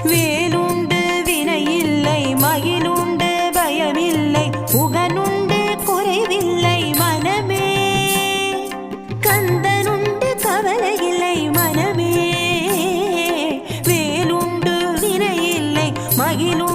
வேலுண்டு வினையில்லை மகிழுண்டு பயமில்லை புகனுண்டு குறைவில்லை மனமே கந்தனுண்டு கவலையில்லை மனமே வேலுண்டு வினையில்லை மகிழுண்டு